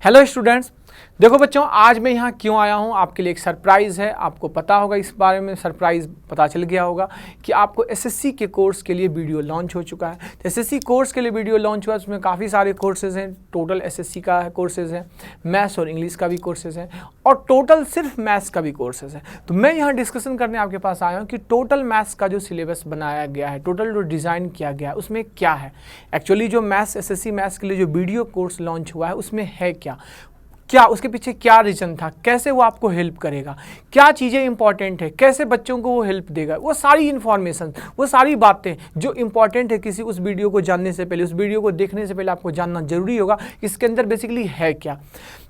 Hello students, देखो बच्चों, आज मैं यहाँ क्यों आया हूँ, आपके लिए एक सरप्राइज़ है। आपको पता होगा, इस बारे में सरप्राइज़ पता चल गया होगा कि आपको एसएससी के कोर्स के लिए वीडियो लॉन्च हो चुका है। तो एसएससी कोर्स के लिए वीडियो लॉन्च हुआ, उसमें काफ़ी सारे कोर्सेज़ हैं। टोटल एसएससी का कोर्सेज़ हैं, मैथ्स और इंग्लिश का भी कोर्सेज़ हैं, और टोटल सिर्फ मैथ्स का भी कोर्सेज़ है। तो मैं यहाँ डिस्कशन करने आपके पास आया हूँ कि टोटल मैथ्स का जो सिलेबस बनाया गया है, टोटल जो डिज़ाइन किया गया है, उसमें क्या है। एक्चुअली जो मैथ्स एसएससी मैथ्स के लिए जो वीडियो कोर्स लॉन्च हुआ है, उसमें है क्या उसके पीछे क्या रीज़न था, कैसे वो आपको हेल्प करेगा, क्या चीज़ें इंपॉर्टेंट है, कैसे बच्चों को वो हेल्प देगा, वो सारी इन्फॉर्मेशन, वो सारी बातें जो इंपॉर्टेंट है किसी उस वीडियो को जानने से पहले, उस वीडियो को देखने से पहले आपको जानना जरूरी होगा इसके अंदर बेसिकली है क्या।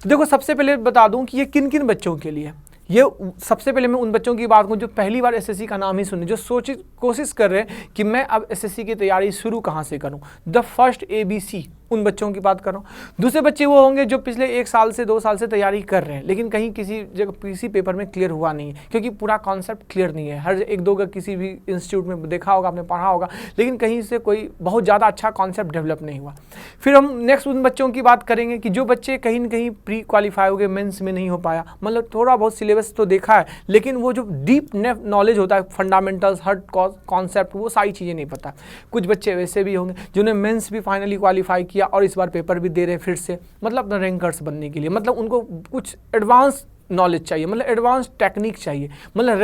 तो देखो, सबसे पहले बता दूं कि ये किन किन बच्चों के लिए। ये सबसे पहले मैं उन बच्चों की बात करूँ जो पहली बार एसएससी का नाम ही सुने, जो कोशिश कर रहे हैं कि मैं अब एसएससी की तैयारी शुरू कहाँ से करूँ, द फर्स्ट ABC, उन बच्चों की बात कर रहा हूँ। दूसरे बच्चे वो होंगे जो पिछले 1 साल से 2 साल से तैयारी कर रहे हैं, लेकिन कहीं किसी जगह किसी पेपर में क्लियर हुआ नहीं है, क्योंकि पूरा कॉन्सेप्ट क्लियर नहीं है। हर 1-2 का किसी भी इंस्टीट्यूट में देखा होगा, आपने पढ़ा होगा, लेकिन कहीं से कोई बहुत ज़्यादा अच्छा कॉन्सेप्ट डेवलप नहीं हुआ। फिर हम नेक्स्ट उन बच्चों की बात करेंगे कि जो बच्चे कहीं ना कहीं प्री क्वालिफाई हो गए, मेंस में नहीं हो पाया, मतलब थोड़ा बहुत सिलेबस तो देखा है, लेकिन वो जो डीप नॉलेज होता है, फंडामेंटल्स, हर कॉन्सेप्ट, वो सारी चीज़ें नहीं पता। कुछ बच्चे वैसे भी होंगे जिन्होंने मेंस भी फाइनली क्वालिफाई किया और इस बार पेपर भी दे रहे फिर से, मतलब अपना रैंकर्स बनने के लिए, मतलब उनको कुछ एडवांस नॉलेज चाहिए, मतलब एडवांस टेक्निक चाहिए, मतलब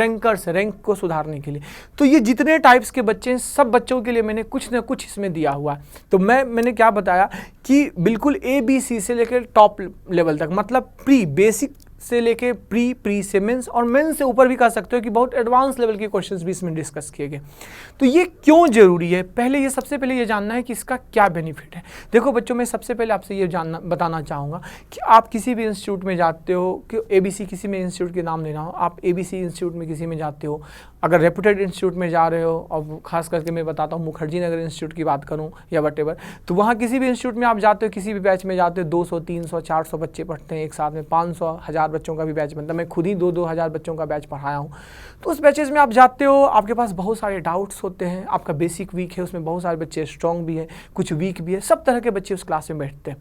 रैंक को सुधारने के लिए। तो ये जितने टाइप्स के बच्चे हैं, सब बच्चों के लिए मैंने कुछ ना कुछ इसमें दिया हुआ है। तो मैंने क्या बताया कि बिल्कुल ABC से लेकर टॉप लेवल तक, मतलब प्री बेसिक से लेके प्री से मेंस, और मेंस से ऊपर भी कह सकते हो कि बहुत एडवांस लेवल के क्वेश्चंस भी इसमें डिस्कस किए गए। तो ये क्यों जरूरी है, सबसे पहले ये जानना है कि इसका क्या बेनिफिट है। देखो बच्चों, मैं सबसे पहले आपसे ये बताना चाहूँगा कि आप किसी भी इंस्टीट्यूट में जाते हो, कि ABC किसी में इंस्टीट्यूट के नाम लेना हो, आप ABC इंस्टीट्यूट में किसी में जाते हो, अगर रेपुटेड इंस्टीट्यूट में जा रहे हो, और खास करके मैं बताता हूँ मुखर्जी नगर इंस्टीट्यूट की बात करूँ या वटेवर, तो वहाँ किसी भी इंस्टीट्यूट में आप जाते हो, किसी भी बैच में जाते हो, 200, 300, 400 बच्चे पढ़ते हैं एक साथ में, 500, 1000 बच्चों का भी बैच बनता है। मैं खुद ही 2-2 हज़ार बच्चों का बैच पढ़ाया हूँ। तो उस बैचेज में आप जाते हो, आपके पास बहुत सारे डाउट्स होते हैं, आपका बेसिक वीक है, उसमें बहुत सारे बच्चे स्ट्रॉन्ग भी है, कुछ वीक भी है, सब तरह के बच्चे उस क्लास में बैठते हैं।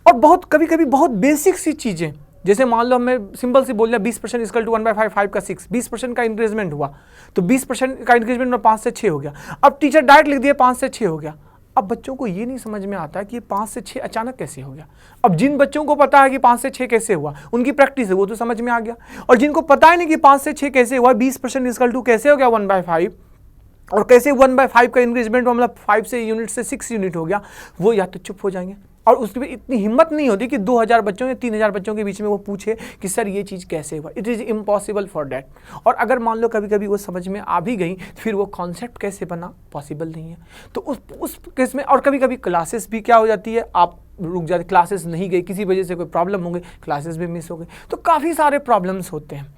और बहुत कभी बहुत बेसिक सी चीज़ें, जैसे मान लो हमें सिंपल सी बोल दिया 20% इक्वल टू 1/5, 5 का 6, 20% का इंक्रीजमेंट हुआ, तो 20% का इंक्रीजमेंट में 5 से 6 हो गया। अब टीचर डायरेक्ट लिख दिया 5 से 6 हो गया। अब बच्चों को ये नहीं समझ में आता कि 5 से 6 अचानक कैसे हो गया। अब जिन बच्चों को पता है कि 5 से 6 कैसे हुआ, उनकी प्रैक्टिस है, वो तो समझ में आ गया। और जिनको पता ही नहीं कि 5 से 6 कैसे हुआ, 20% इक्वल टू कैसे हो गया 1/5, और कैसे 1/5 का इंक्रीजमेंट, मतलब 5 से यूनिट से 6 यूनिट हो गया, वो या तो चुप हो जाएंगे, और उसके भी इतनी हिम्मत नहीं होती कि 2000 बच्चों या 3000 बच्चों के बीच में वो पूछे कि सर ये चीज़ कैसे हुआ। It is impossible for that. और अगर मान लो कभी कभी वो समझ में आ भी गई, फिर वो कॉन्सेप्ट कैसे बना, पॉसिबल नहीं है। तो उस केस में, और कभी कभी क्लासेस भी क्या हो जाती है, आप रुक जाते, क्लासेस नहीं गई, किसी वजह से कोई प्रॉब्लम हो गई, क्लासेस भी मिस हो गई, तो काफ़ी सारे प्रॉब्लम्स होते हैं।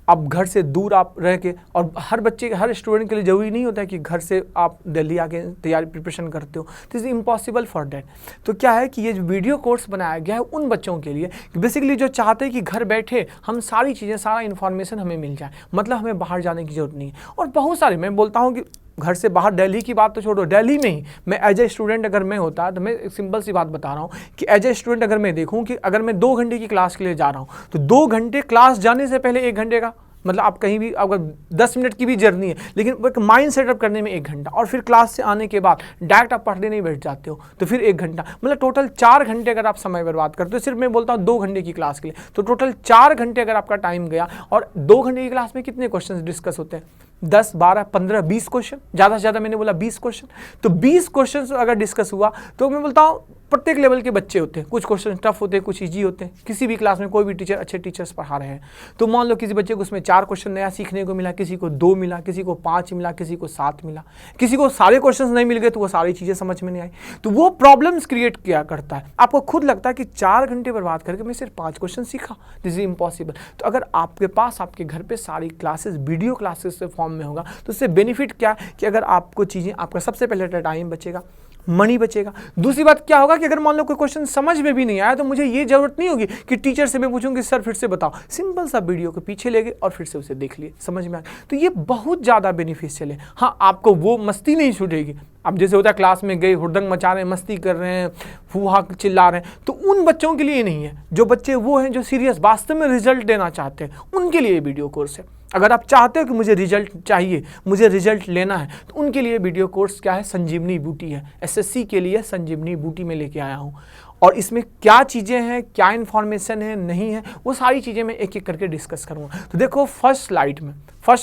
अब घर से दूर आप रह के, और हर स्टूडेंट के लिए ज़रूरी नहीं होता है कि घर से आप दिल्ली आके तैयारी प्रिपरेशन करते हो, तो इज़ इम्पॉसिबल फॉर डैट। तो क्या है कि ये जो वीडियो कोर्स बनाया गया है उन बच्चों के लिए, बेसिकली जो चाहते हैं कि घर बैठे हम सारी चीज़ें, सारा इन्फॉर्मेशन हमें मिल जाए, मतलब हमें बाहर जाने की ज़रूरत नहीं है। और बहुत सारे, मैं बोलता हूँ कि घर से बाहर, दिल्ली की बात तो छोड़ो, दिल्ली में ही मैं एज ए स्टूडेंट अगर मैं होता, तो मैं एक सिंपल सी बात बता रहा हूँ कि एज ए स्टूडेंट अगर मैं देखूँ कि अगर मैं 2 घंटे की क्लास के लिए जा रहा हूँ, तो 2 घंटे क्लास जाने से पहले 1 घंटे का, मतलब आप कहीं भी, अगर 10 मिनट की भी जर्नी है, लेकिन एक माइंड सेटअप करने में 1 घंटा, और फिर क्लास से आने के बाद डायरेक्ट आप पढ़ने नहीं बैठ जाते हो, तो फिर 1 घंटा, मतलब टोटल 4 घंटे अगर आप समय बर्बाद करते हो। सिर्फ मैं बोलता हूँ 2 घंटे की क्लास के लिए, तो टोटल 4 घंटे अगर आपका टाइम गया, और 2 घंटे की क्लास में कितने क्वेश्चन डिस्कस होते हैं, 10, 12, 15, 20 क्वेश्चन, ज़्यादा से ज़्यादा मैंने बोला 20 क्वेश्चन। तो 20 क्वेश्चन अगर डिस्कस हुआ, तो मैं बोलता हूँ प्रत्येक लेवल के बच्चे होते हैं, कुछ क्वेश्चन टफ होते हैं, कुछ ईजी होते हैं। किसी भी क्लास में कोई भी टीचर, अच्छे टीचर्स पढ़ा रहे हैं, तो मान लो किसी बच्चे को उसमें 4 क्वेश्चन नया सीखने को मिला, किसी को 2 मिला, किसी को 5 मिला, किसी को 7 मिला, किसी को सारे क्वेश्चन नहीं मिल गए, तो वो सारी चीज़ें समझ में नहीं आई, तो वो प्रॉब्लम्स क्रिएट किया करता है। आपको खुद लगता है कि 4 घंटे बर्बाद करके मैं सिर्फ 5 क्वेश्चन सीखा, दिस इज इम्पॉसिबल। तो अगर आपके पास आपके घर पर सारी क्लासेस वीडियो क्लासेस के फॉर्म में होगा, तो उससे बेनिफिट क्या कि अगर आपको चीज़ें, आपका सबसे पहले टाइम बचेगा, मनी बचेगा। दूसरी बात क्या होगा कि अगर मान लो कोई क्वेश्चन समझ में भी नहीं आया तो मुझे ये जरूरत नहीं होगी कि टीचर से मैं पूछूंगी सर फिर से बताओ, सिंपल सा वीडियो को पीछे ले गए और फिर से उसे देख लिए, समझ में आ गया। तो ये बहुत ज़्यादा बेनिफिशियल है। हाँ, आपको वो मस्ती नहीं छूटेगी। अब जैसे होता है क्लास में गए, हुड़दंग मचा रहे हैं, मस्ती कर रहे हैं, फूहा चिल्ला रहे हैं, तो उन बच्चों के लिए नहीं है। जो बच्चे वो हैं जो सीरियस वास्तव में रिजल्ट देना चाहते हैं, उनके लिए वीडियो कोर्स है। अगर आप चाहते हो कि मुझे रिजल्ट चाहिए, मुझे रिजल्ट लेना है, तो उनके लिए वीडियो कोर्स क्या है, संजीवनी बूटी है। एसएससी के लिए संजीवनी बूटी में लेके आया हूँ, और इसमें क्या चीज़ें हैं, क्या इन्फॉर्मेशन है, नहीं है, वो सारी चीज़ें मैं एक एक करके डिस्कस करूँगा। तो देखो फर्स्ट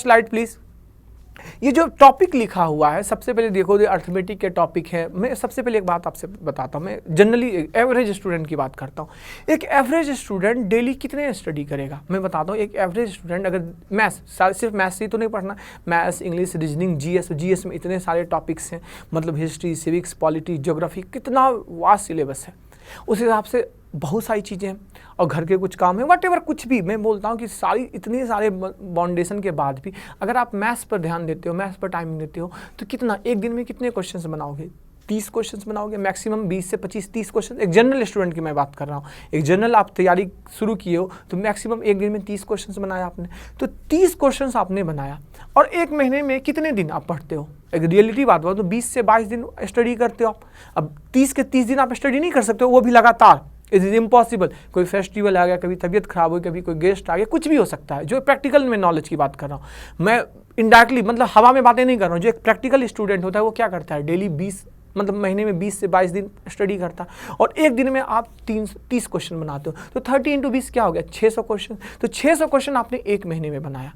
स्लाइड प्लीज़। ये जो टॉपिक लिखा हुआ है, सबसे पहले देखो ये अर्थमेटिक के टॉपिक है। मैं सबसे पहले एक बात आपसे बताता हूँ, मैं जनरली एवरेज स्टूडेंट की बात करता हूँ। एक एवरेज स्टूडेंट डेली कितने स्टडी करेगा, मैं बताता हूँ। एक एवरेज स्टूडेंट अगर सिर्फ मैथ्स ही तो नहीं पढ़ना, मैथ्स, इंग्लिश, रीजनिंग, जीएस में इतने सारे टॉपिक्स हैं, मतलब हिस्ट्री, सिविक्स, पॉलिटी, ज्योग्राफी, कितना वास्ट सिलेबस है। उस हिसाब से बहुत सारी चीज़ें हैं, और घर के कुछ काम है, वट कुछ भी। मैं बोलता हूँ कि इतने सारे बाउंडेशन के बाद भी अगर आप मैथ्स पर ध्यान देते हो, मैथ्स पर टाइमिंग देते हो, तो कितना एक दिन में कितने क्वेश्चंस बनाओगे? 30 क्वेश्चंस बनाओगे मैक्सिमम, 20 से 25-30 क्वेश्चन। एक जनरल स्टूडेंट की मैं बात कर रहा हूँ, एक जनरल आप तैयारी शुरू किए हो तो मैक्सिमम एक दिन में 30 क्वेश्चंस बनाया आपने। तो 30 क्वेश्चंस आपने बनाया, और एक महीने में कितने दिन आप पढ़ते हो? एक रियलिटी बात बताओ तो 20 से 22 दिन स्टडी करते हो आप। अब 30 के 30 दिन आप स्टडी नहीं कर सकते हो, वो भी लगातार, इट इज़ इम्पॉसिबल। कोई फेस्टिवल आ गया, कभी तबीयत खराब हुई, कभी कोई गेस्ट आ गया, कुछ भी हो सकता है। जो प्रैक्टिकल में नॉलेज की बात कर रहा हूँ मैं, इनडायरेक्टली, मतलब हवा में बातें नहीं कर रहा हूँ। जो एक प्रैक्टिकल स्टूडेंट होता है वो क्या करता है, डेली 20, मतलब महीने में 20 से 22 दिन स्टडी करता है, और एक दिन में आप 30 क्वेश्चन बनाते हो। तो 30 × 20 क्या हो गया, 600 क्वेश्चन। तो 600 क्वेश्चन आपने एक महीने में बनाया।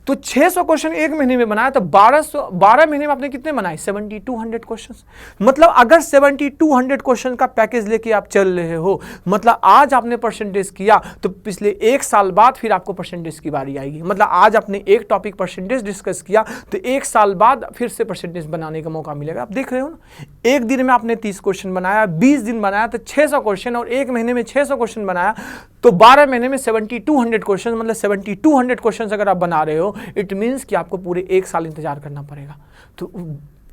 तो 600 क्वेश्चन एक महीने में बनाया, तो 12 महीने में आपने कितने बनाए, 7200 क्वेश्चंस। मतलब अगर 7200 क्वेश्चन का पैकेज लेके आप चल रहे हो, मतलब आज आपने परसेंटेज किया तो पिछले 1 साल बाद फिर आपको परसेंटेज की बारी आएगी। मतलब आज आपने एक टॉपिक परसेंटेज डिस्कस किया तो 1 साल बाद फिर से परसेंटेज बनाने का मौका मिलेगा। आप देख रहे हो ना, एक दिन में आपने 30 क्वेश्चन बनाया, 20 दिन बनाया तो 600 क्वेश्चन, और एक महीने में 600 क्वेश्चन बनाया तो 12 महीने में 7200 क्वेश्चन। मतलब 7200 क्वेश्चन अगर आप बना रहे हो, इट मीन्स कि आपको पूरे 1 साल इंतजार करना पड़ेगा। तो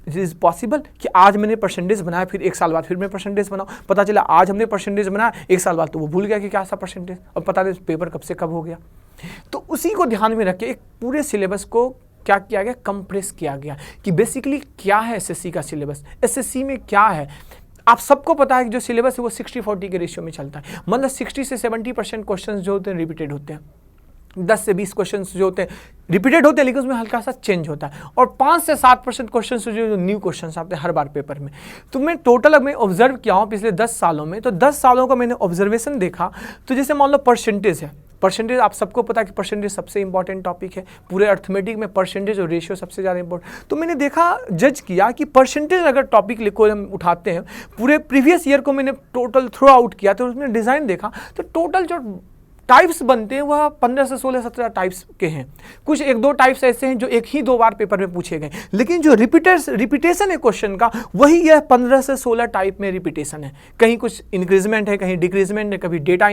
इट इज़ पॉसिबल कि आज मैंने परसेंटेज बनाया, फिर 1 साल बाद फिर मैं परसेंटेज बनाऊँ। पता चला आज हमने परसेंटेज बनाया, 1 साल बाद तो वो भूल गया कि क्या था परसेंटेज, और पता नहीं पेपर कब से कब हो गया। तो उसी को ध्यान में रख के एक पूरे सिलेबस को क्या किया गया, कंप्रेस किया गया कि बेसिकली क्या है एसएससी का सिलेबस, एसएससी में क्या है। आप सबको पता है कि जो सिलेबस है वो 60-40 के रेशियो में चलता है। मतलब 60 से 70% क्वेश्चन जो होते हैं रिपीटेड होते हैं, 10 से 20 क्वेश्चन जो होते हैं रिपीटेड होते हैं, लेकिन उसमें हल्का सा चेंज होता है, और 5 से 7% क्वेश्चन जो न्यू क्वेश्चन आते हैं हर बार पेपर में। तो मैं टोटल मैं ऑब्जर्व किया हूँ पिछले 10 सालों में, तो 10 सालों का मैंने ऑब्जर्वेशन देखा। तो जैसे मान लो परसेंटेज है, परसेंटेज आप सबको पता है कि परसेंटेज सबसे इंपॉर्टेंट टॉपिक है पूरे अर्थमेटिक में, परसेंटेज और रेशियो सबसे ज़्यादा इंपॉर्टेंट। तो मैंने देखा, जज किया कि परसेंटेज अगर टॉपिक लिखो हम उठाते हैं, पूरे प्रीवियस ईयर को मैंने टोटल थ्रो आउट किया, तो उसमें डिज़ाइन देखा तो टोटल जो टाइप्स बनते हैं वह 15 से 16-17 टाइप्स के हैं। कुछ 1-2 टाइप्स ऐसे हैं जो एक ही 2 बार पेपर में पूछे गए, लेकिन जो रिपीटेशन है क्वेश्चन का, वही यह 15 से 16 टाइप में रिपीटेशन है। कहीं कुछ इंक्रीजमेंट है, कहीं डिक्रीजमेंट है, कभी डेटा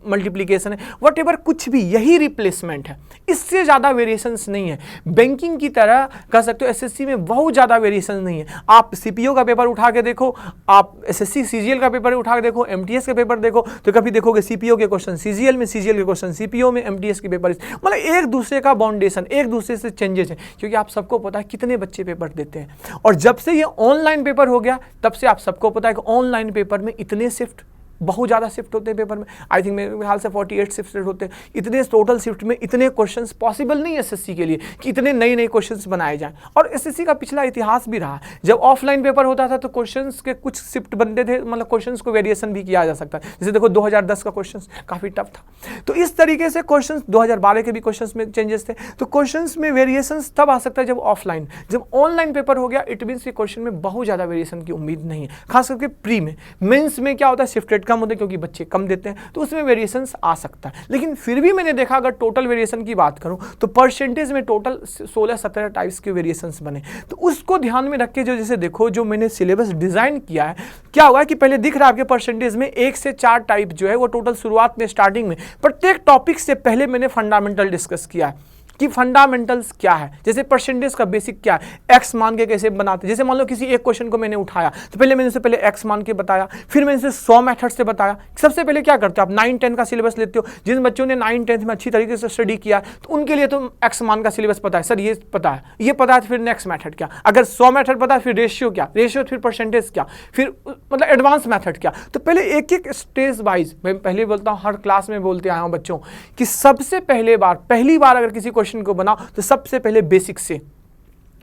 मल्टीप्लिकेशन है, व्हाटएवर कुछ भी, यही रिप्लेसमेंट है, इससे ज़्यादा वेरिएशंस नहीं है। बैंकिंग की तरह कह सकते हो एसएससी में बहुत ज़्यादा वेरिएशन नहीं है। आप सीपीओ का पेपर उठा के देखो, आप एसएससी सीजीएल का पेपर उठा के देखो, एमटीएस का पेपर देखो, तो कभी देखोगे सीपीओ के क्वेश्चन सीजीएल में, सीजीएल के क्वेश्चन सीपीओ में, एमटीएस के पेपर, मतलब एक दूसरे का बाउंडेशन, एक दूसरे से चेंजेस है, क्योंकि आप सबको पता है कितने बच्चे पेपर देते हैं। और जब से ये ऑनलाइन पेपर हो गया, तब से आप सबको पता है कि ऑनलाइन पेपर में इतने शिफ्ट, बहुत ज़्यादा शिफ्ट होते हैं पेपर में। आई थिंक मेरे ख्याल से 48 शिफ्ट होते हैं। इतने टोटल शिफ्ट में इतने क्वेश्चंस पॉसिबल नहीं है एसएससी के लिए कि इतने नए नए क्वेश्चंस बनाए जाएं। और एसएससी का पिछला इतिहास भी रहा है, जब ऑफलाइन पेपर होता था तो क्वेश्चंस के कुछ शिफ्ट बनते थे, मतलब क्वेश्चंस को वेरिएशन भी किया जा सकता है। जैसे देखो 2010 का क्वेश्चन काफ़ी टफ था, तो इस तरीके से क्वेश्चन 2012 के भी क्वेश्चन में चेंजेस थे। तो क्वेश्चन में वेरिएशन तब आ सकता है जब ऑफलाइन, जब ऑनलाइन पेपर हो गया इट मीन्स क्वेश्चन में बहुत ज़्यादा वेरिएशन की उम्मीद नहीं है। खास करके प्री में, मेंस में क्या होता है, शिफ्ट रेट कम होते हैं क्योंकि बच्चे कम देते हैं, तो उसमें वेरिएशंस आ सकता है। लेकिन फिर भी मैंने देखा, अगर टोटल वेरिएशन की बात करूं तो परसेंटेज में टोटल 16-17 टाइप्स के वेरिएशंस बने। तो उसको ध्यान में रख के जो जैसे देखो, जो मैंने सिलेबस डिजाइन किया है, क्या हुआ कि पहले दिख रहा है आपके परसेंटेज में 1 से 4 टाइप जो है वो टोटल शुरुआत में, स्टार्टिंग में प्रत्येक टॉपिक से पहले मैंने फंडामेंटल डिस्कस किया है। कि फंडामेंटल्स क्या है, जैसे परसेंटेज का बेसिक क्या है, एक्स मान के कैसे बनाते हैं। जैसे मान लो किसी एक क्वेश्चन को मैंने उठाया तो पहले मैंने पहले एक्स मान के बताया, फिर मैंने इसे 100 मेथड से बताया। सबसे पहले क्या करते हो आप 9-10 का सिलेबस लेते हो, जिन बच्चों ने 9-10 में अच्छी तरीके से स्टडी किया तो उनके लिए तो एक्स मान का सिलेबस पता है, सर ये पता है, ये पता है, फिर नेक्स्ट मेथड क्या, अगर 100 मेथड पता है फिर रेशियो क्या, रेशियो फिर परसेंटेज क्या, फिर मतलब एडवांस मेथड क्या। तो पहले एक एक स्टेज वाइज, मैं पहले बोलता हूँ, हर क्लास में बोलते आया हूँ बच्चों कि सबसे पहली बार अगर किसी क्वेश्चन को बनाओ तो सबसे पहले बेसिक से,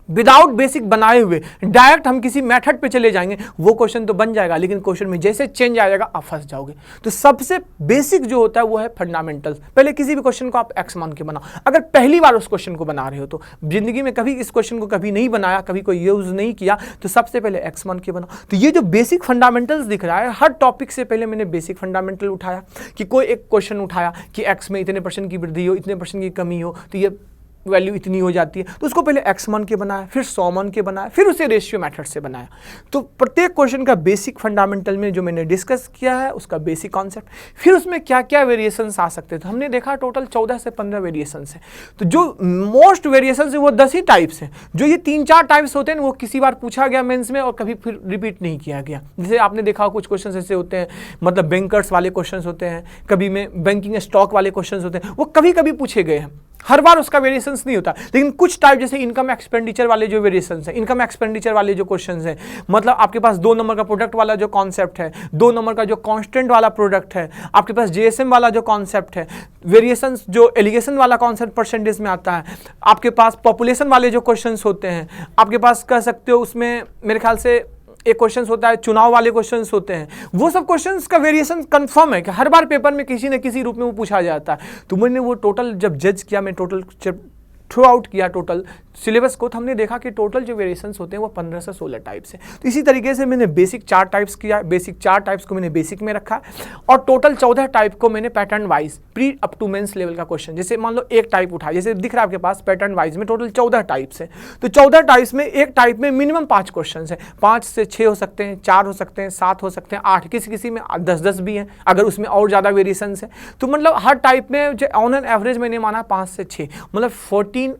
विदाउट बेसिक बनाए हुए डायरेक्ट हम किसी मेथड पे चले जाएंगे, वो क्वेश्चन तो बन जाएगा लेकिन क्वेश्चन में जैसे चेंज आ जाएगा आप फंस जाओगे। तो सबसे बेसिक जो होता है वो है फंडामेंटल्स। पहले किसी भी क्वेश्चन को आप एक्स मान के बनाओ। अगर पहली बार उस क्वेश्चन को बना रहे हो तो, जिंदगी में कभी इस क्वेश्चन को कभी नहीं बनाया, कभी कोई यूज नहीं किया, तो सबसे पहले एक्स मान के बनाओ। तो ये जो बेसिक फंडामेंटल्स दिख रहा है, हर टॉपिक से पहले मैंने बेसिक फंडामेंटल उठाया कि कोई एक क्वेश्चन उठाया कि एक्स में इतने % की वृद्धि हो, इतने % की कमी हो तो ये वैल्यू इतनी हो जाती है, तो उसको पहले एक्स मान के बनाया, फिर 100 मान के बनाया, फिर उसे रेशियो मेथड से बनाया। तो प्रत्येक क्वेश्चन का बेसिक फंडामेंटल में जो मैंने डिस्कस किया है उसका बेसिक कॉन्सेप्ट, फिर उसमें क्या क्या वेरिएशंस आ सकते थे। तो हमने देखा टोटल 14 से 15 वेरिएशंस है। तो जो मोस्ट वेरिएशंस है वो 10 ही टाइप्स हैं। जो ये 3-4 टाइप्स होते हैं वो किसी बार पूछा गया मेंस में और कभी फिर रिपीट नहीं किया गया। जैसे आपने देखा कुछ क्वेश्चन ऐसे होते हैं, मतलब बैंकर्स वाले क्वेश्चन होते हैं, कभी में बैंकिंग स्टॉक वाले क्वेश्चन होते हैं, वो कभी कभी पूछे गए हैं, हर बार उसका वेरिएशंस नहीं होता। लेकिन कुछ टाइप जैसे इनकम एक्सपेंडिचर वाले जो वेरिएशंस हैं, इनकम एक्सपेंडिचर वाले जो क्वेश्चंस हैं, मतलब आपके पास 2 नंबर का प्रोडक्ट वाला जो कॉन्सेप्ट है, 2 नंबर का जो कांस्टेंट वाला प्रोडक्ट है, आपके पास जीएसएम वाला जो कॉन्सेप्ट है, वेरिएशंस जो एलिगेशन वाला कॉन्सेप्ट परसेंटेज में आता है, आपके पास पॉपुलेशन वाले जो क्वेश्चंस होते हैं, आपके पास कह सकते हो उसमें मेरे ख्याल से एक क्वेश्चन होता है, चुनाव वाले क्वेश्चंस होते हैं, वो सब क्वेश्चंस का वेरिएशन कंफर्म है कि हर बार पेपर में किसी न किसी रूप में वो पूछा जाता है। तो मैंने वो टोटल जब जज किया, मैं टोटल थ्रू आउट किया टोटल सिलेबस को, तो हमने देखा कि टोटल जो वेरिएशंस होते हैं वो 15 से 16 टाइप्स है। तो इसी तरीके से मैंने बेसिक 4 टाइप्स किया, बेसिक 4 टाइप्स को मैंने बेसिक में रखा और टोटल 14 टाइप को मैंने pattern wise pre up to mains level का क्वेश्चन, जैसे मान लो एक टाइप उठाया, जैसे दिख रहा है आपके पास पैटर्न वाइज में टोटल 14 टाइप्स है। तो 14 टाइप्स में एक टाइप में मिनिमम 5 क्वेश्चन है, 5 से 6 हो सकते हैं, 4 हो सकते हैं, 7 हो सकते हैं, 8, किसी में 10-10 भी हैं अगर उसमें और ज़्यादा वेरिएशंस है। तो मतलब हर टाइप में जो ऑन एन एवरेज मैंने माना 5 से 6, मतलब 14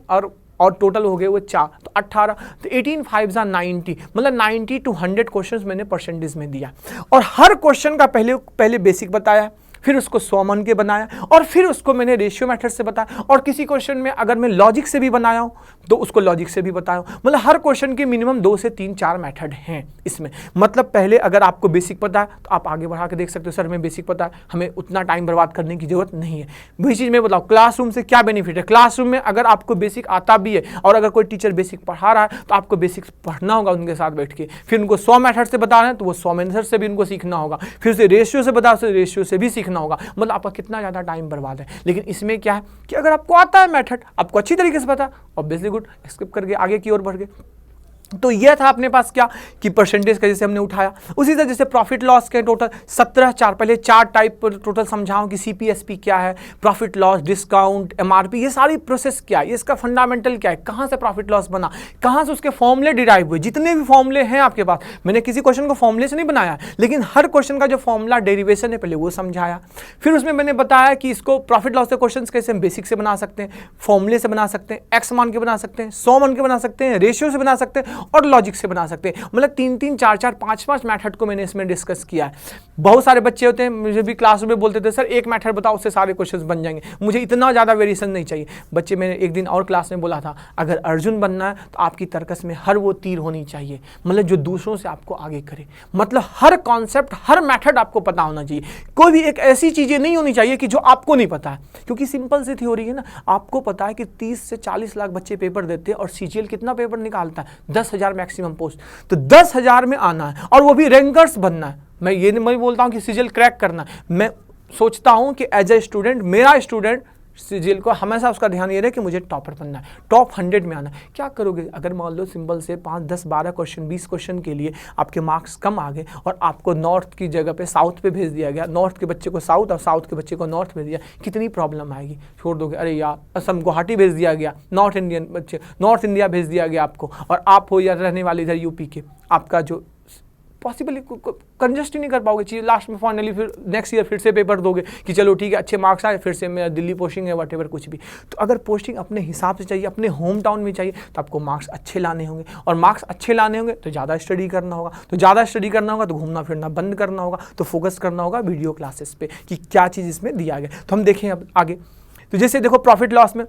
और टोटल हो गए वो 4, तो 18, तो 18 5 90, मतलब 90 to 100 क्वेश्चंस मैंने परसेंटेज में दिया। और हर क्वेश्चन का पहले बेसिक बताया, फिर उसको 100 मान के बनाया और फिर उसको मैंने रेशियो मेथड से बताया। और किसी क्वेश्चन में अगर मैं लॉजिक से भी बनाया हूं तो उसको लॉजिक से भी बताया हूं। मतलब हर क्वेश्चन के मिनिमम 2 से 3-4 मेथड हैं इसमें। मतलब पहले अगर आपको बेसिक पता है तो आप आगे बढ़ा के देख सकते हो, सर हमें बेसिक पता है, हमें उतना टाइम बर्बाद करने की जरूरत नहीं है। वही चीज़ मैं बताऊँ, क्लासरूम से क्या बेनिफिट है। क्लासरूम में अगर आपको बेसिक आता भी है और अगर कोई टीचर बेसिक पढ़ा रहा है तो आपको बेसिक पढ़ना होगा उनके साथ बैठ के, फिर उनको 100 मेथड से बता रहे हैं तो वो 100 मेथड से भी उनको सीखना होगा, फिर उसे रेशियो से बता उसे रेशियो से भी सीखना होगा। मतलब आपका कितना ज़्यादा टाइम बर्बाद है। लेकिन इसमें क्या है कि अगर आपको आता है मेथड, आपको अच्छी तरीके से पता, ऑब्वियसली गुड, स्किप करके आगे की ओर बढ़ गए। तो यह था अपने पास क्या कि परसेंटेज का जैसे हमने उठाया। उसी तरह जैसे प्रॉफिट लॉस के टोटल 17 पहले 4 टाइप पर टोटल समझाऊं कि सीपीएसपी क्या है, प्रॉफिट लॉस, डिस्काउंट, एमआरपी, ये सारी प्रोसेस क्या है, इसका फंडामेंटल क्या है, कहाँ से प्रॉफिट लॉस बना, कहाँ से उसके फॉर्मूले डिराइव हुए। जितने भी फॉर्मूले हैं आपके पास, मैंने किसी क्वेश्चन को फॉर्मूले से नहीं बनाया, लेकिन हर क्वेश्चन का जो फॉर्मूला डेरिवेशन है पहले वो समझाया। फिर उसमें मैंने बताया कि इसको प्रॉफिट लॉस के क्वेश्चन कैसे हम बेसिक से बना सकते हैं, फॉर्मूले से बना सकते हैं, एक्स मान के बना सकते हैं, 100 मान के बना सकते हैं, रेशियो से बना सकते हैं और लॉजिक से बना सकते हैं। मतलब 3-3, 4-4, 5-5 मेथड को मैंने इसमें डिस्कस किया है। बहुत सारे बच्चे होते हैं मुझे भी क्लासरूम में बोलते थे सर एक मेथड बताओ उससे सारे क्वेश्चंस बन जाएंगे, मुझे इतना ज़्यादा वेरिएशन नहीं चाहिए। बच्चे, मैंने एक दिन और क्लास में बोला था अगर अर्जुन बनना है तो आपकी तर्कस में हर वो तीर होनी चाहिए, मतलब जो दूसरों से आपको आगे करे। मतलब हर कॉन्सेप्ट, हर मेथड आपको पता होना चाहिए। कोई भी एक ऐसी चीज़ें नहीं होनी चाहिए कि जो आपको नहीं पता है, क्योंकि सिंपल सी थ्योरी है ना। आपको पता है कि 30 से 40 लाख बच्चे पेपर देते हैं और सीजीएल कितना पेपर निकालता है, 10,000 मैक्सिमम पोस्ट। तो 10,000 में आना है और वो भी रैंकर्स बनना है। मैं ये नहीं बोलता हूं कि सीजीएल क्रैक करना है, मैं सोचता हूं कि एज ए स्टूडेंट, मेरा स्टूडेंट सीजीएल को हमेशा उसका ध्यान ये रहे कि मुझे टॉपर बनना है, टॉप 100 में आना है। क्या करोगे अगर मान लो सिंपल से 5, 10, 12 क्वेश्चन, 20 क्वेश्चन के लिए आपके मार्क्स कम आ गए और आपको नॉर्थ की जगह पे साउथ पे भेज दिया गया, नॉर्थ के बच्चे को साउथ और साउथ के बच्चे को नॉर्थ भेज दिया, कितनी प्रॉब्लम आएगी। छोड़ दोगे, अरे यार असम गुवाहाटी भेज दिया गया, नॉर्थ इंडियन बच्चे, नॉर्थ इंडिया भेज दिया गया आपको, और आप हो या रहने वाले इधर यूपी के, आपका जो पॉसिबल कंजस्ट ही नहीं कर पाओगे चीज़, लास्ट में फाइनली फिर नेक्स्ट ईयर फिर से पेपर दोगे कि चलो ठीक है अच्छे मार्क्स आए, फिर से मेरा दिल्ली पोस्टिंग है वटेवर कुछ भी। तो अगर पोस्टिंग अपने हिसाब से चाहिए, अपने होम टाउन में चाहिए, तो आपको मार्क्स अच्छे लाने होंगे, और मार्क्स अच्छे लाने होंगे तो ज़्यादा स्टडी करना होगा, तो ज़्यादा स्टडी करना होगा तो घूमना फिरना बंद करना होगा, तो फोकस करना होगा वीडियो क्लासेस पे कि क्या चीज़ इसमें दिया गया। तो हम देखें अब आगे। तो जैसे देखो प्रॉफिट लॉस में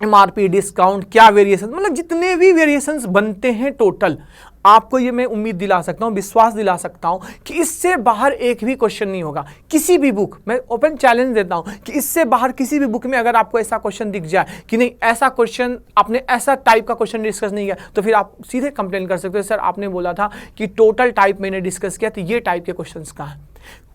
MRP, डिस्काउंट, क्या वेरिएशन, मतलब जितने भी वेरिएशंस बनते हैं टोटल, आपको ये मैं उम्मीद दिला सकता हूँ, विश्वास दिला सकता हूँ कि इससे बाहर एक भी क्वेश्चन नहीं होगा किसी भी बुक। मैं ओपन चैलेंज देता हूँ कि इससे बाहर किसी भी बुक में अगर आपको ऐसा क्वेश्चन दिख जाए कि नहीं ऐसा क्वेश्चन, आपने ऐसा टाइप का क्वेश्चन डिस्कस नहीं किया, तो फिर आप सीधे कंप्लेन कर सकते हो, सर आपने बोला था कि टोटल टाइप मैंने डिस्कस किया, तो ये टाइप के क्वेश्चन कहाँ हैं।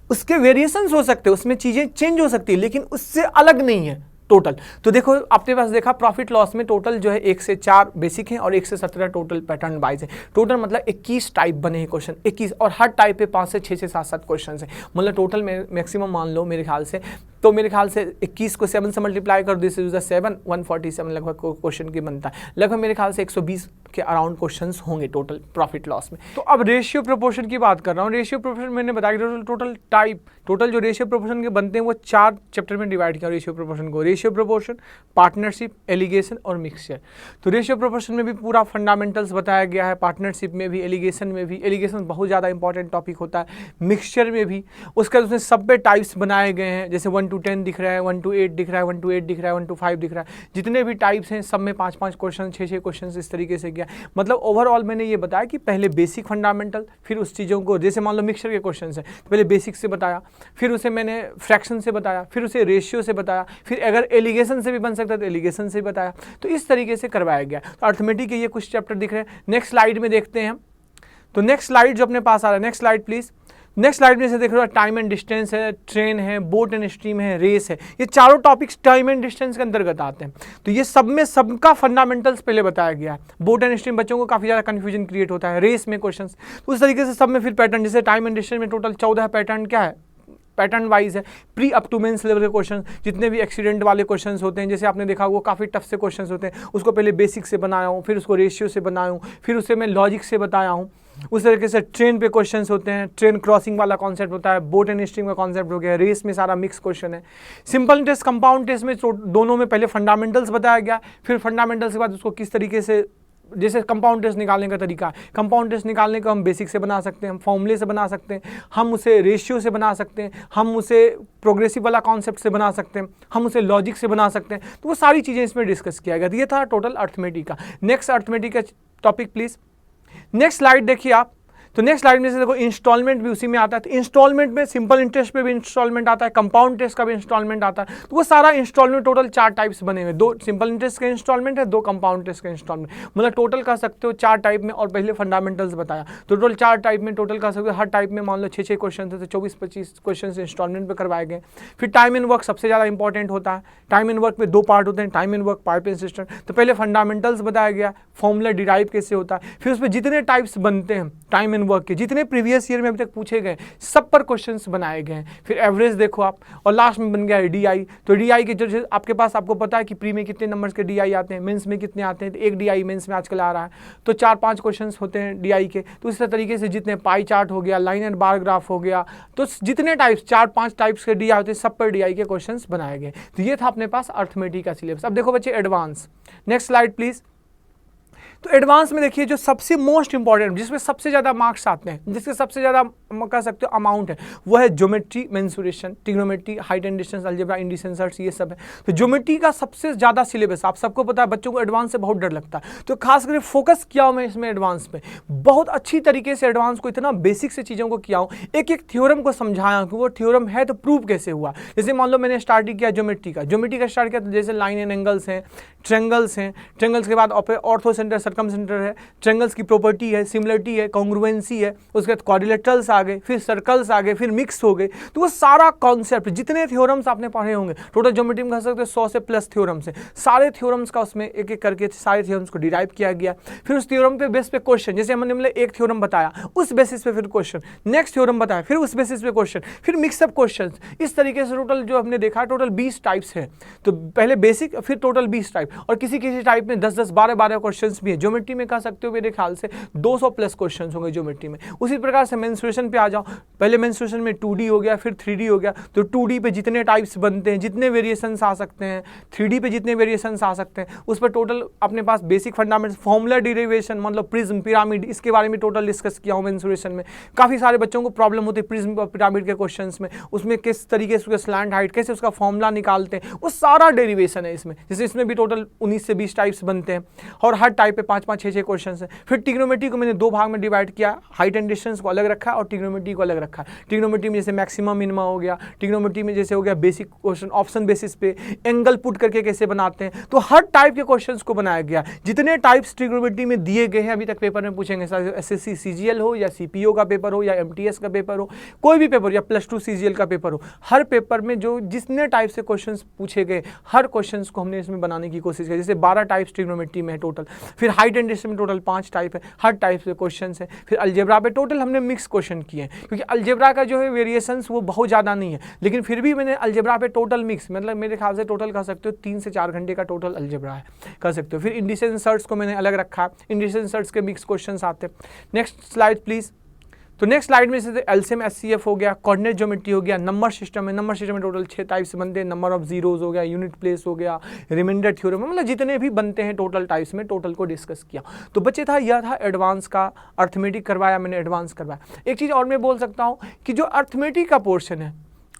उसके वेरिएशंस हो सकते हैं, उसमें चीज़ें चेंज हो सकती है, लेकिन उससे अलग नहीं है टोटल। तो देखो आपके पास देखा प्रॉफिट लॉस में टोटल जो है 1 से 4 बेसिक हैं और 1 से 17 टोटल पैटर्न वाइज है। टोटल मतलब 21 टाइप बने हैं क्वेश्चन, 21, और हर टाइप पे 5 से 6 से 7 क्वेश्चन है। मतलब टोटल मैक्सिमम मान लो मेरे ख्याल से, तो मेरे ख्याल से 21 को 7 से मल्टीप्लाई कर दिस इज 7, 147 लगभग क्वेश्चन की बनता है। लगभग मेरे ख्याल से 120 के अराउंड क्वेश्चंस होंगे टोटल प्रॉफिट लॉस में। तो अब रेशियो प्रोपोर्शन की बात कर रहा हूँ। रेशियो प्रोपोर्शन मैंने बताया टोटल टाइप, टोटल जो रेशियो प्रोपोर्शन के बनते हैं वो 4 चैप्टर में डिवाइड किया रेशियो प्रोपोर्शन को। रेशियो प्रोपोर्शन, पार्टनरशिप, एलिगेशन और मिक्सचर। तो रेशियो प्रोपोर्शन में भी पूरा फंडामेंटल्स बताया गया है, पार्टनरशिप में भी, एलिगेशन में भी। एलिगेशन बहुत ज़्यादा इंपॉर्टेंट टॉपिक होता है, मिक्सचर में भी। उसके बाद उसमें सब पे टाइप्स बनाए गए हैं, जैसे 1 to 10 दिख रहा है, 1 to 8 दिख रहा है, 1 to 8 दिख रहा है, 1 to 5 दिख रहा है। जितने भी टाइप्स हैं सब में 5-5 क्वेश्चन, 6-6 क्वेश्चन इस तरीके से किया। मतलब ओवरऑल मैंने ये बताया कि पहले बेसिक फंडामेंटल, फिर उस चीज़ों को, जैसे मान लो मिक्सचर के क्वेश्चन हैं तो पहले बेसिक से बताया, फिर उसे मैंने फ्रैक्शन से बताया, फिर उसे रेशियो से बताया, फिर अगर एलिगेशन से भी बन सकता है तो एलिगेशन से बताया। तो इस तरीके से करवाया गया। तो अर्थमेटिक के ये कुछ चैप्टर दिख रहे हैं। नेक्स्ट स्लाइड में देखते हैं हम। तो नेक्स्ट स्लाइड जो अपने पास आ रहा है, next slide please. Next slide में से देख रहे हो टाइम एंड डिस्टेंस है, ट्रेन है, बोट एंड स्ट्रीम है, रेस है। ये चारों टॉपिक्स टाइम एंड डिस्टेंस के अंतर्गत आते हैं। तो ये सब में सबका फंडामेंटल्स पहले बताया गया है। बोट एंड स्ट्रीम बच्चों को काफ़ी ज़्यादा कंफ्यूजन क्रिएट होता है, रेस में क्वेश्चंस। तो उस तरीके से सब में फिर पैटर्न, जैसे टाइम एंड डिस्टेंस में टोटल 14 पैटर्न क्या है, पैटर्न वाइज है। Pre up to mains level के क्वेश्चन, जितने भी एक्सीडेंट वाले क्वेश्चंस होते हैं, जैसे आपने देखा वो काफ़ी टफ से क्वेश्चंस होते हैं, उसको पहले बेसिक से बनाया हूँ, फिर उसको रेशियो से बनाया हूँ, फिर उसे मैं लॉजिक से बताया हूँ। उस तरीके से ट्रेन पे क्वेश्चंस होते हैं, ट्रेन क्रॉसिंग वाला कॉन्सेप्ट होता है, बोट एंड स्ट्रीम का कॉन्सेप्ट हो गया, रेस में सारा मिक्स क्वेश्चन है। सिंपल टेस्ट, कंपाउंड टेस्ट में दोनों में पहले फंडामेंटल्स बताया गया, फिर फंडामेंटल्स के बाद उसको किस तरीके से, जैसे कंपाउंड टेस्ट निकालने का तरीका है, कंपाउंड टेस्ट निकालने को हम बेसिक से बना सकते हैं, हम फॉर्मूले से बना सकते हैं, हम उसे रेशियो से बना सकते हैं, हम उसे प्रोग्रेसिव वाला कॉन्सेप्ट से बना सकते हैं, हम उसे लॉजिक से बना सकते हैं। तो वो सारी चीज़ें इसमें डिस्कस किया गया। ये था टोटल अर्थमेटिक का। नेक्स्ट अर्थमेटिक का टॉपिक प्लीज। नेक्स्ट स्लाइड देखिए आप। तो नेक्स्ट स्लाइड में से देखो इंस्टॉलमेंट भी उसी में आता है। तो इंस्टॉलमेंट में सिंपल इंटरेस्ट पे भी इंस्टॉलमेंट आता है, कंपाउंड इंटरेस्ट का भी इंस्टॉलमेंट आता है। तो वो सारा इंस्टॉलमेंट टोटल 4 टाइप्स बने हुए, 2 सिंपल इंटरेस्ट के इंस्टॉलमेंट है, 2 कंपाउंड इंटरेस्ट के इंस्टॉलमेंट। मतलब टोटल कर सकते हो 4 टाइप में, और पहले फंडामेंटल्स बताया तो टोटल 4 टाइप में टोटल कर सकते हो। हर टाइप में मान लो 6-6 क्वेश्चन थे, तो 24-25 क्वेश्चन इंस्टॉलमेंट पर करवाए गए। फिर टाइम एंड वर्क सबसे ज़्यादा इंपॉर्टेंट होता है। टाइम एंड वर्क में 2 पार्ट होते हैं, time and work, pipeline system. तो पहले फंडामेंटल्स बताया गया, फॉर्मूला डिराइव कैसे होता है, फिर उसमें जितने टाइप्स बनते हैं टाइम एंड वर्क के, जितने प्रीवियस ईयर में अभी तक पूछे गए, सब पर क्वेश्चंस बनाए गए हैं। फिर एवरेज देखो आप, और लास्ट में बन गया है डीआई। तो डीआई के जो आपके पास, आपको पता है कि प्री में कितने नंबर्स के डीआई आते हैं, मेंस में कितने आते हैं। तो 1 डीआई मेंस में आजकल आ रहा है, तो 4-5 क्वेश्चंस होते हैं डीआई के। तो इस तरीके से जितने पाई चार्ट हो गया, लाइन एंड बार ग्राफ हो गया, तो जितने टाइप्स 4-5 टाइप्स के डीआई होते हैं, सब पर डीआई के क्वेश्चंस बनाए गए। तो ये था अपने पास अर्थमेटिक का सिलेबस। अब देखो बच्चे एडवांस। Next slide please. तो एडवांस में देखिए जो सबसे मोस्ट इंपॉर्टेंट, जिसमें सबसे ज़्यादा मार्क्स आते हैं, जिसके सबसे ज़्यादा कह सकते हो अमाउंट है, वो है geometry, mensuration, trigonometry, height and distance, algebra, indices and surds, ये सब है। तो ज्योमेट्री का सबसे ज़्यादा सिलेबस, आप सबको पता है बच्चों को एडवांस से बहुत डर लगता है, तो खास करके फोकस किया हूँ मैं इसमें एडवांस पे, बहुत अच्छी तरीके से एडवांस को इतना बेसिक से चीज़ों को किया हूँ, एक एक थ्योरम को समझाया कि वो थ्योरम है तो प्रूव कैसे हुआ। जैसे मान लो मैंने स्टार्ट किया ज्योमेट्री का स्टार्ट किया, तो जैसे लाइन एंड एंगल्स हैं, ट्रेंगल्स हैं, ट्रेंगल्स के बाद ऑर्थो सेंटर, सर्कम सेंटर है, ट्रेंगल्स की प्रॉपर्टी है, सिमिलरिटी है, कॉन्ग्रुएंसी है, उसके बाद क्वाड्रिलेटरल्स आ गए, फिर सर्कल्स आ गए, फिर मिक्स हो गए। तो वो सारा कॉन्सेप्ट, जितने थ्योरम्स आपने पढ़े होंगे, टोटल ज्योमेट्री में कह सकते हैं 100 से प्लस थ्योरम्स हैं, सारे थ्योरम्स का उसमें एक एक करके सारे थ्योरम्स को डिराइव किया गया। फिर उस थ्योरम पे बेस पे क्वेश्चन, जैसे हमने एक थ्योरम बताया, उस बेसिस पे फिर क्वेश्चन, नेक्स्ट थ्योरम बताया, फिर उस बेसिस पे क्वेश्चन, फिर मिक्सअप क्वेश्चन। इस तरीके से टोटल जो हमने देखा टोटल 20 टाइप्स है। तो पहले बेसिक, फिर टोटल 20 टाइप, और किसी किसी टाइप में 10-10, 12-12 क्वेश्चंस भी है, है, ज्योमेट्री में कह सकते हो मेरे ख्याल से 200 प्लस क्वेश्चन होंगे ज्योमेट्री में। उसी प्रकार से मेंस्ट्रुएशन पे आ जाओ, पहले मेंस्ट्रुएशन में 2D हो गया, फिर 3D हो गया। तो 2D पे जितने टाइप्स बनते हैं, जितने वेरिएशंस आ सकते हैं, 3D पे जितने वेरिएशंस आ सकते हैं, उस पर टोटल अपने पास बेसिक फंडामेंट्स, फॉर्मूला डेरिवेशन, मतलब प्रिज्म, पिरामिड, इसके बारे में टोटल डिस्कस किया हूँ मेंस्ट्रुएशन में। काफ़ी सारे बच्चों को प्रॉब्लम होती है प्रिज्म और पिरामिड के क्वेश्चंस में, उसमें किस तरीके से उसका स्लैंट हाइट, कैसे उसका फॉर्मूला निकालते हैं, वो सारा डेरिवेशन है इसमें। जैसे इसमें भी टोटल 19 से 20 टाइप्स बनते हैं और हर टाइप पे 5-5, 6-6 क्वेश्चन है। फिर ट्रिग्नोमेट्री को मैंने 2 भाग में डिवाइड किया, हाइट एंड डिस्टेंस को अलग रखा और ट्रिग्नोमेट्री को अलग रखा। ट्रिग्नोमेट्री में जैसे मैक्सिमम मिनिमम हो गया, ट्रिग्नोमेट्री में जैसे हो गया बेसिक क्वेश्चन, ऑप्शन बेसिस पे एंगल पुट करके कैसे बनाते हैं, तो हर टाइप के क्वेश्चंस को बनाया गया। जितने टाइप्स ट्रिग्नोमेट्री में दिए गए हैं अभी तक पेपर में पूछेंगे, एसएससी सीजीएल हो या सीपीओ का पेपर हो या एमटीएस का पेपर हो, कोई भी पेपर या +2 सीजीएल का पेपर हो, हर पेपर में जो जितने टाइप से क्वेश्चंस पूछे गए, हर क्वेश्चंस को हमने इसमें बनाने की कोशिश की। जैसे 12 टाइप्स ट्रिग्नोमेट्री में है टोटल, फिर हाइट एंड डिस्टेंस में टोटल 5 टाइप है, हर टाइप से क्वेश्चन है। फिर अलजेब्रा पे टोटल हमने मिक्स क्वेश्चन किए हैं, क्योंकि अलजेब्रा का जो है वेरिएशंस वो बहुत ज़्यादा नहीं है, लेकिन फिर भी मैंने अलजेब्रा पे टोटल मिक्स, मतलब मेरे ख्याल से टोटल कह सकते हो 3 से 4 घंटे का टोटल अलजेब्रा है, कह सकते हो। फिर इंडिसेस एंड सर्ट्स को मैंने अलग रखा है, इंडिसेस एंड सर्ट्स के मिक्स क्वेश्चन आते हैं। Next slide please. तो नेक्स्ट स्लाइड में जैसे एलसीएम एचसीएफ हो गया, कोऑर्डिनेट ज्योमेट्री हो गया, नंबर सिस्टम है, नंबर सिस्टम में टोटल 6 टाइप्स बनते हैं, नंबर ऑफ जीरोज हो गया, यूनिट प्लेस हो गया, रिमाइंडर थ्योरम, मतलब जितने भी बनते हैं टोटल टाइप्स में टोटल को डिस्कस किया। तो बच्चे था यह था एडवांस का, अर्थमेटिक करवाया मैंने, एडवांस करवाया। एक चीज़ और मैं बोल सकता हूँ कि जो अर्थमेटिक का पोर्शन है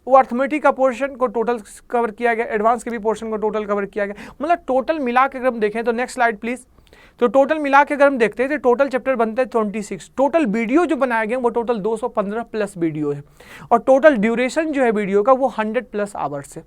वो अर्थमेटिक का पोर्शन को टोटल कवर किया गया, एडवांस के भी पोर्शन को टोटल कवर किया गया, मतलब टोटल मिला के अगर हम देखें तो नेक्स्ट स्लाइड प्लीज। तो टोटल मिला के अगर हम देखते हैं तो टोटल चैप्टर बनते हैं 26, टोटल वीडियो जो बनाया गया वो टोटल 215 प्लस वीडियो है, और टोटल ड्यूरेशन जो है वीडियो का वो 100 प्लस आवर्स है।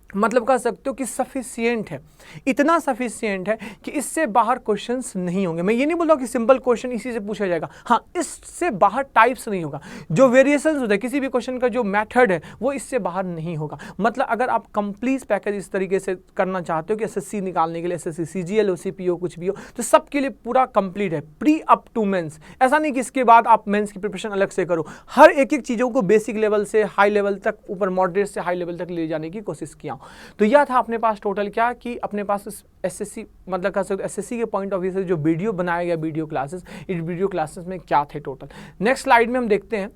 मतलब कह सकते हो कि सफिशिएंट है, इतना सफिशिएंट है कि इससे बाहर क्वेश्चंस नहीं होंगे। मैं ये नहीं बोल रहा कि सिंपल क्वेश्चन इसी से पूछा जाएगा, हाँ इससे बाहर टाइप्स नहीं होगा, जो वेरिएशंस होता है किसी भी क्वेश्चन का जो मेथड है वो इससे बाहर नहीं होगा। मतलब अगर आप कंप्लीट पैकेज इस तरीके से करना चाहते हो कि एसएससी निकालने के लिए, एसएससी सीजीएल हो, सीपीओ कुछ भी हो, तो सबके लिए पूरा कंप्लीट है, प्री अप टू मेंस। ऐसा नहीं कि इसके बाद आप मेंस की प्रिपरेशन अलग से करो, हर एक एक चीज़ों को बेसिक लेवल से हाई लेवल तक, ऊपर मॉडरेट से हाई लेवल तक ले जाने की कोशिश किया। तो यह था अपने पास टोटल क्या कि अपने पास एसएससी, मतलब कह सकते एसएससी के पॉइंट ऑफ व्यू से जो वीडियो बनाया गया, वीडियो क्लासेस, इस वीडियो क्लासेस में क्या थे टोटल। नेक्स्ट स्लाइड में हम देखते हैं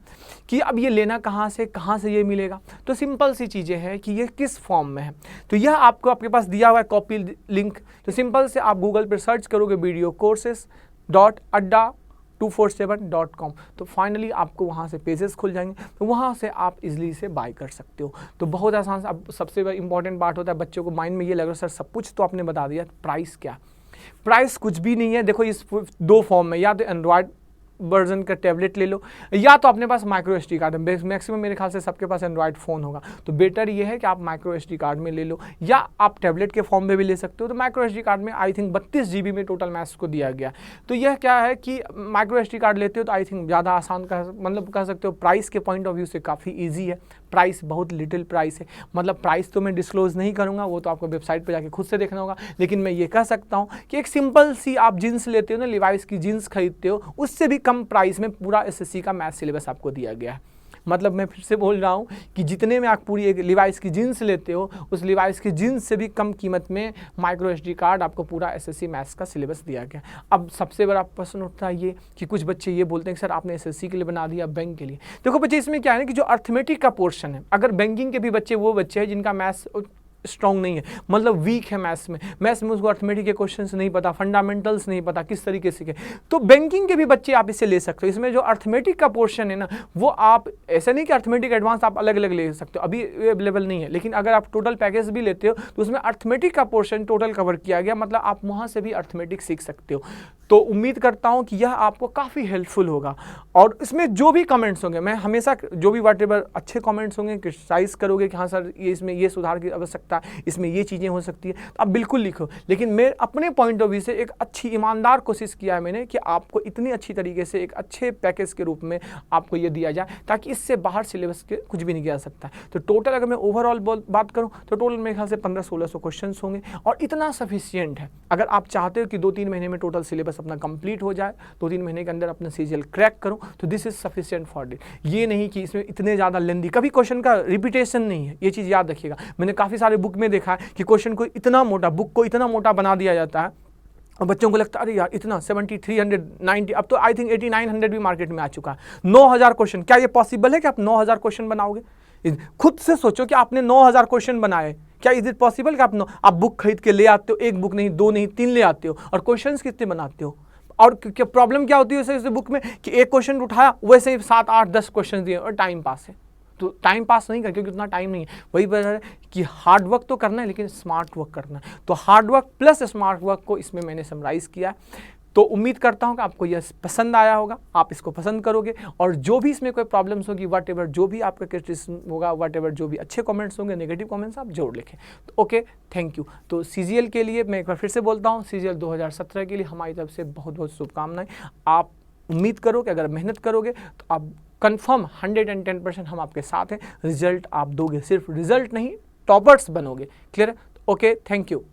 कि अब ये लेना कहाँ से ये मिलेगा। तो सिंपल सी चीज़ें हैं कि ये किस फॉर्म में है। तो यह आपको आपके पास दिया हुआ है कॉपी लिंक, तो सिंपल से आप गूगल पर सर्च करोगे videocourses.adda247.com, तो फाइनली आपको वहाँ से पेजेस खुल जाएंगे, तो वहाँ से आप इजीली से बाय कर सकते हो। तो बहुत आसान से। अब सबसे इंपॉर्टेंट पार्ट होता है, बच्चों को माइंड में ये लग रहा है सर सब कुछ तो आपने बता दिया, प्राइस क्या? प्राइस कुछ भी नहीं है। देखो इस 2 फॉर्म में, या तो एंड्रॉयड वर्जन का टैबलेट ले लो, या तो अपने पास माइक्रो एसडी कार्ड है। मैक्सिमम मेरे ख्याल से सबके पास एंड्रॉयड फ़ोन होगा, तो बेटर ये है कि आप माइक्रो एसडी कार्ड में ले लो, या आप टैबलेट के फॉर्म में भी ले सकते हो। तो माइक्रो एसडी कार्ड में आई थिंक 32 GB में टोटल मैथ्स को दिया गया। तो यह क्या है कि माइक्रो एसडी कार्ड लेते हो तो आई थिंक ज़्यादा आसान का, मतलब कह सकते हो प्राइस के पॉइंट ऑफ व्यू से काफ़ी ईजी है। प्राइस बहुत लिटिल प्राइस है, मतलब प्राइस तो मैं डिस्क्लोज नहीं करूँगा, वो तो आपको वेबसाइट पर जाके खुद से देखना होगा। लेकिन मैं ये कह सकता हूँ कि एक सिंपल सी आप जीन्स लेते हो ना, लिवाइस की जीन्स खरीदते हो, उससे भी कम प्राइस में पूरा एसएससी का मैथ सिलेबस आपको दिया गया है। मतलब मैं फिर से बोल रहा हूँ कि जितने में आप पूरी एक लिवाइस की जीन्स लेते हो, उस लिवाइस की जीन्स से भी कम कीमत में माइक्रो एसडी कार्ड आपको पूरा एसएससी मैथ्स का सिलेबस दिया गया। अब सबसे बड़ा प्रश्न उठता है ये कि कुछ बच्चे ये बोलते हैं कि सर आपने एसएससी के लिए बना दिया, बैंक के लिए। देखो बच्चे इसमें क्या है कि जो अर्थमेटिक का पोर्शन है, अगर बैंकिंग के भी बच्चे वो बच्चे हैं जिनका मैथ्स स्ट्रॉन्ग नहीं है, मतलब वीक है मैथ्स में उसको अर्थमेटिक के क्वेश्चंस नहीं पता, फंडामेंटल्स नहीं पता किस तरीके से के, तो बैंकिंग के भी बच्चे आप इसे ले सकते हो। इसमें जो अर्थमेटिक का पोर्शन है ना, वो आप ऐसा नहीं कि अर्थमेटिक एडवांस आप अलग अलग ले सकते हो, अभी अवेलेबल नहीं है, लेकिन अगर आप टोटल पैकेज भी लेते हो तो उसमें अर्थमेटिक का पोर्शन टोटल कवर किया गया, मतलब आप वहाँ से भी अर्थमेटिक सीख सकते हो। तो उम्मीद करता हूँ कि यह आपको काफ़ी हेल्पफुल होगा। और इसमें जो भी कमेंट्स होंगे, मैं हमेशा जो भी व्हाटएवर अच्छे कमेंट्स होंगे, क्रिटिसाइज करोगे कि हाँ सर ये इसमें ये सुधार की आवश्यकता, इसमें ये चीज़ें हो सकती है, तो आप बिल्कुल लिखो। लेकिन मैं अपने पॉइंट ऑफ व्यू से एक अच्छी ईमानदार कोशिश किया है मैंने कि आपको इतनी अच्छी तरीके से एक अच्छे पैकेज के रूप में आपको ये दिया जाए, ताकि इससे बाहर सिलेबस के कुछ भी नहीं किया जा सकता। तो टोटल अगर मैं ओवरऑल बात करूँ तो टोटल मेरे ख्याल से 1500-1600 क्वेश्चन होंगे, और इतना सफिशियंट है। अगर आप चाहते हो कि 2-3 महीने में टोटल सिलेबस अपना कंप्लीट हो जाए, 2-3 महीने के अंदर अपना सीजीएल क्रैक करूं, तो this is sufficient for it. ये नहीं कि इसमें इतने ज़्यादा लेंदी, कभी क्वेश्चन का रिपीटेशन नहीं है, ये चीज़ याद रखिएगा। मैंने काफ़ी सारे बुक में देखा है कि क्वेश्चन को इतना मोटा, बुक को इतना मोटा बना दिया जाता है और बच्चों को लगता है अरे यार इतना 7300 90, अब तो आई थिंक 8900 भी मार्केट में आ चुका है। 9000 क्वेश्चन, क्या ये पॉसिबल है कि आप 9000 क्वेश्चन बनाओगे? खुद से सोचो कि आपने 9000 क्वेश्चन बनाए, क्या इज इट पॉसिबल कि आप बुक खरीद के ले आते हो, एक बुक नहीं, दो नहीं, 3 ले आते हो, और क्वेश्चंस कितने बनाते हो? और क्या प्रॉब्लम क्या होती है उसे बुक में कि एक क्वेश्चन उठाया वैसे ही 7 8 10 क्वेश्चन दिए और टाइम पास है। तो टाइम पास नहीं कर, क्योंकि उतना टाइम नहीं है। वही वजह है कि हार्ड वर्क तो करना है लेकिन स्मार्ट वर्क करना है। तो hard work plus smart work को इसमें मैंने समराइज़ किया है। तो उम्मीद करता हूं कि आपको यह पसंद आया होगा, आप इसको पसंद करोगे, और जो भी इसमें कोई प्रॉब्लम्स होगी, वट एवर जो भी आपका क्रिटिसिज्म होगा, वट एवर जो भी अच्छे कमेंट्स होंगे, नेगेटिव कमेंट्स आप जरूर लिखें। तो ओके, थैंक यू। तो सीजीएल के लिए मैं एक बार फिर से बोलता हूँ, सीजीएल 2017 के लिए हमारी तरफ से बहुत बहुत शुभकामनाएं। आप उम्मीद करो कि अगर मेहनत करोगे तो आप कंफर्म 110% हम आपके साथ हैं, रिजल्ट आप दोगे, सिर्फ रिजल्ट नहीं टॉपर्स बनोगे। क्लियर है? Okay, thank you.